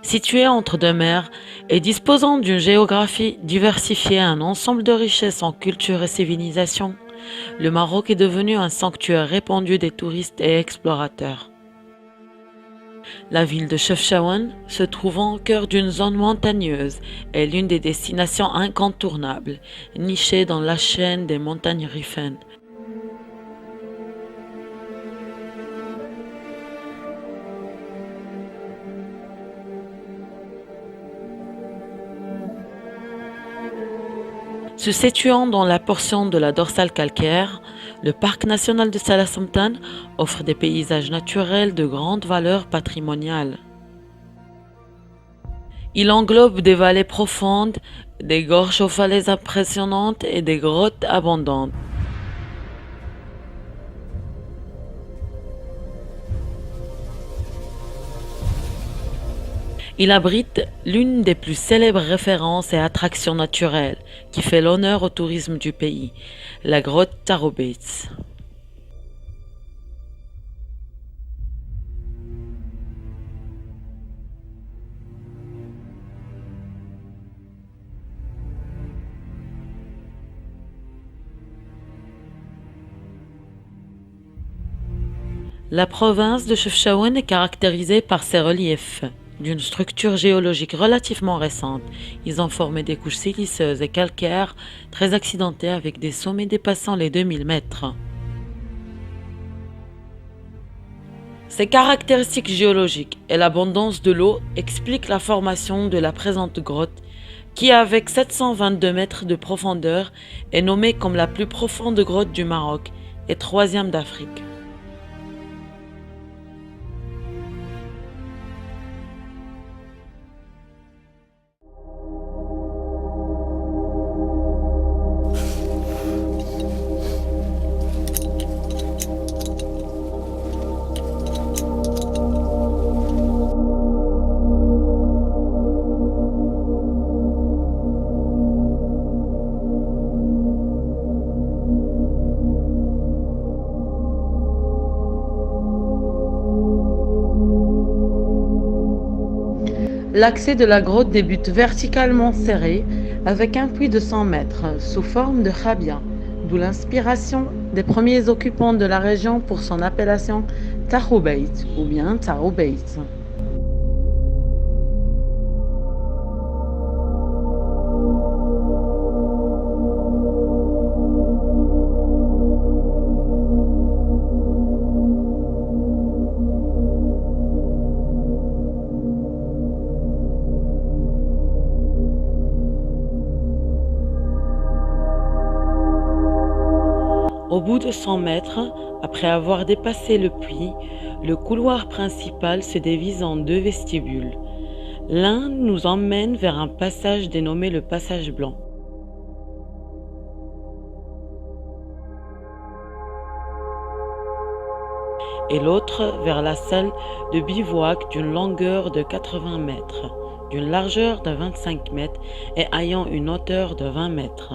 Situé entre deux mers et disposant d'une géographie diversifiée, un ensemble de richesses en culture et civilisation, le Maroc est devenu un sanctuaire répandu des touristes et explorateurs. La ville de Chefchaouen, se trouvant au cœur d'une zone montagneuse, est l'une des destinations incontournables, nichée dans la chaîne des montagnes Riffen. Se situant dans la portion de la dorsale calcaire, le parc national de Salah Somtan offre des paysages naturels de grande valeur patrimoniale. Il englobe des vallées profondes, des gorges aux falaises impressionnantes et des grottes abondantes. Il abrite l'une des plus célèbres références et attractions naturelles qui fait l'honneur au tourisme du pays, la grotte Tarobeit. La province de Chefchaouen est caractérisée par ses reliefs, d'une structure géologique relativement récente. Ils ont formé des couches siliceuses et calcaires très accidentées avec des sommets dépassant les 2000 mètres. Ces caractéristiques géologiques et l'abondance de l'eau expliquent la formation de la présente grotte qui, avec 722 mètres de profondeur, est nommée comme la plus profonde grotte du Maroc et troisième d'Afrique. L'accès de la grotte débute verticalement serré avec un puits de 100 mètres sous forme de khabia, d'où l'inspiration des premiers occupants de la région pour son appellation Taroubeit ou bien Taroubeit. Au bout de 100 mètres, après avoir dépassé le puits, le couloir principal se divise en deux vestibules. L'un nous emmène vers un passage dénommé le passage blanc. Et l'autre vers la salle de bivouac d'une longueur de 80 mètres, d'une largeur de 25 mètres et ayant une hauteur de 20 mètres.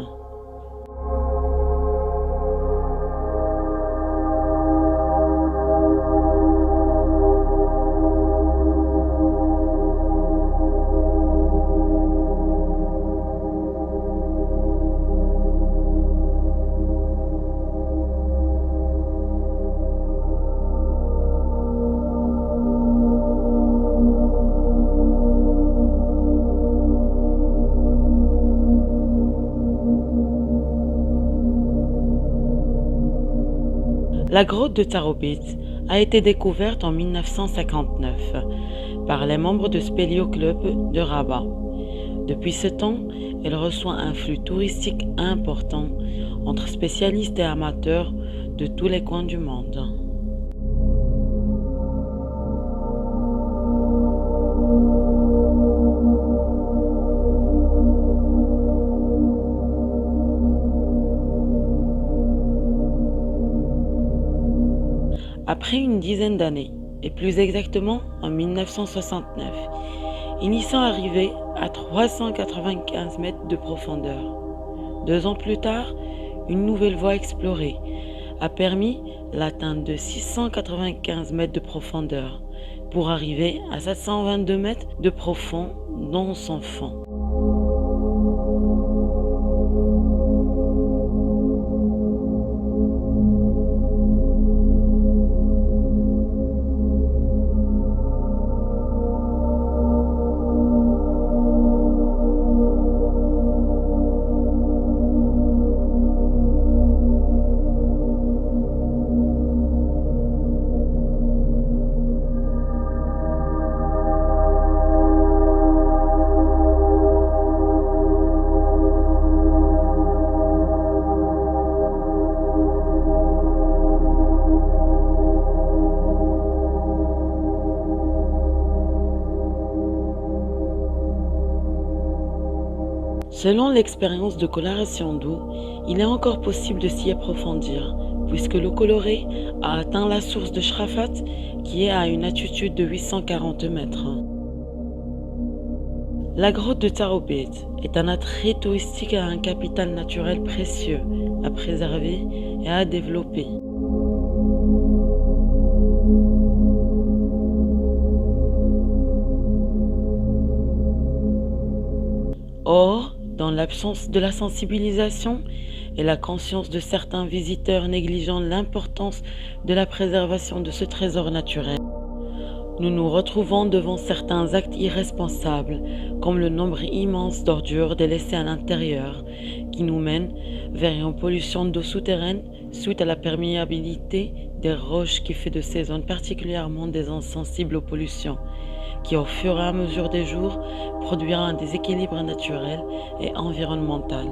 La grotte de Taroubit a été découverte en 1959 par les membres du Spéléo Club de Rabat. Depuis ce temps, elle reçoit un flux touristique important entre spécialistes et amateurs de tous les coins du monde. Après une dizaine d'années, et plus exactement en 1969, ils y sont arrivés à 395 mètres de profondeur. 2 ans plus tard, une nouvelle voie explorée a permis l'atteinte de 695 mètres de profondeur, pour arriver à 722 mètres de profond dans son fond. Selon l'expérience de coloration d'eau, il est encore possible de s'y approfondir, puisque l'eau colorée a atteint la source de Shrafat, qui est à une altitude de 840 mètres. La grotte de Taroubet est un attrait touristique à un capital naturel précieux, à préserver et à développer. Or, dans l'absence de la sensibilisation et la conscience de certains visiteurs négligeant l'importance de la préservation de ce trésor naturel, nous nous retrouvons devant certains actes irresponsables, comme le nombre immense d'ordures délaissées à l'intérieur, qui nous mènent vers une pollution d'eau souterraine suite à la perméabilité des roches qui fait de ces zones particulièrement des zones sensibles aux pollutions, qui au fur et à mesure des jours produira un déséquilibre naturel et environnemental.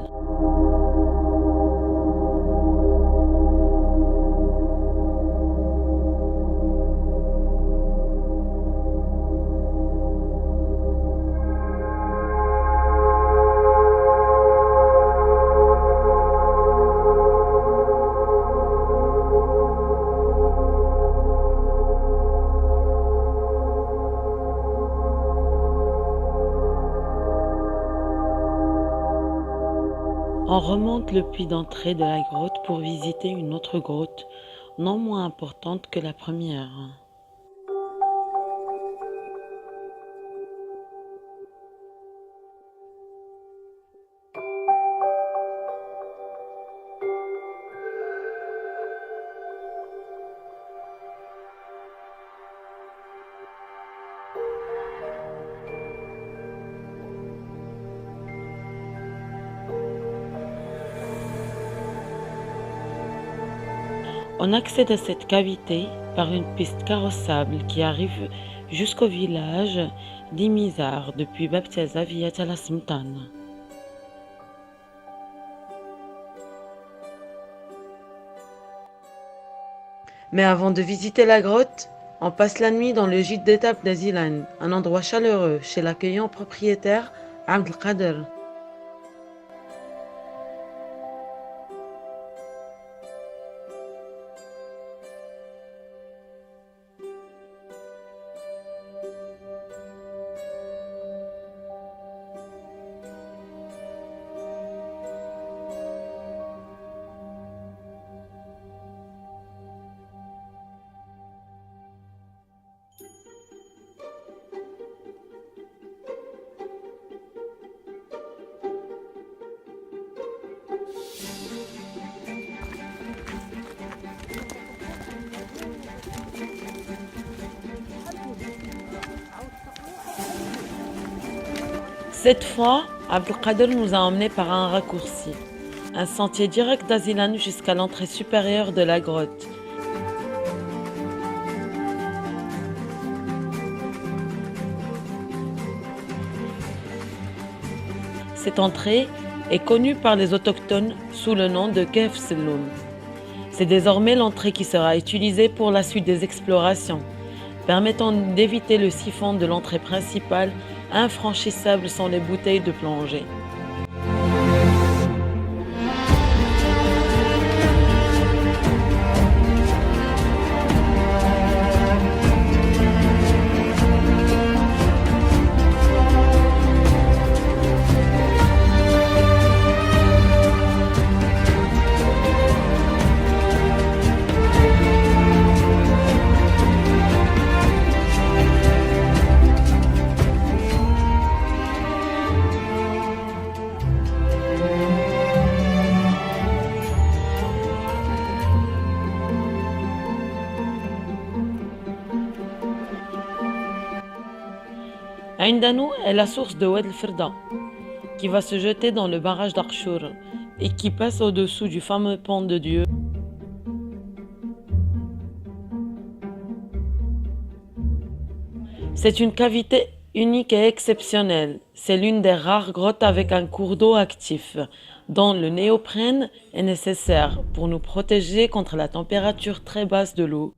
On remonte le puits d'entrée de la grotte pour visiter une autre grotte, non moins importante que la première. On accède à cette cavité par une piste carrossable qui arrive jusqu'au village d'Imizar depuis Babtiaza via Talasmtan. Mais avant de visiter la grotte, on passe la nuit dans le gîte d'étape d'Azilan, un endroit chaleureux chez l'accueillant propriétaire Abdelkader. Cette fois, Abdelkader nous a emmenés par un raccourci, un sentier direct d'Azilan jusqu'à l'entrée supérieure de la grotte. Cette entrée est connue par les autochtones sous le nom de Kef Selloum. C'est désormais l'entrée qui sera utilisée pour la suite des explorations, permettant d'éviter le siphon de l'entrée principale infranchissable sans les bouteilles de plongée. Ain Danou est la source de Oued el Firda, qui va se jeter dans le barrage d'Archour et qui passe au-dessous du fameux pont de Dieu. C'est une cavité unique et exceptionnelle. C'est l'une des rares grottes avec un cours d'eau actif, dont le néoprène est nécessaire pour nous protéger contre la température très basse de l'eau.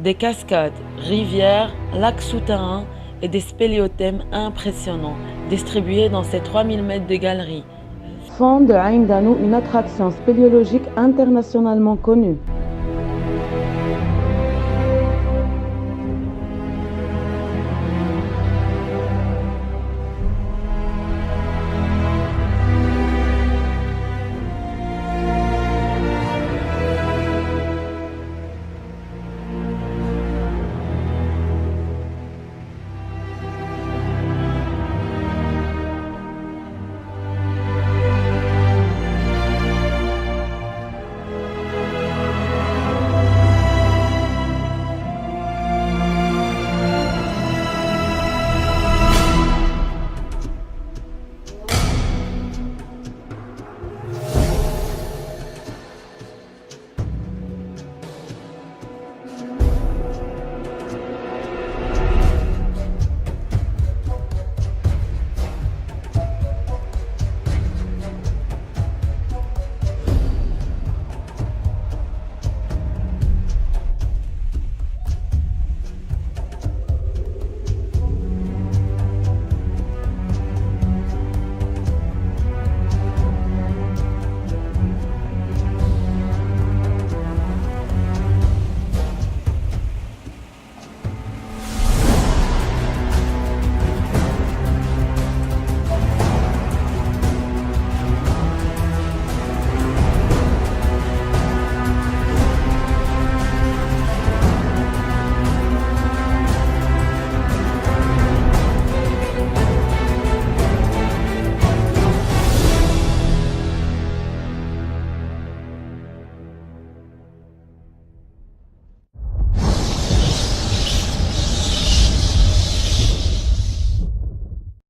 Des cascades, rivières, lacs souterrains et des spéléothèmes impressionnants, distribués dans ces 3000 mètres de galeries, font de Ain Danou une attraction spéléologique internationalement connue.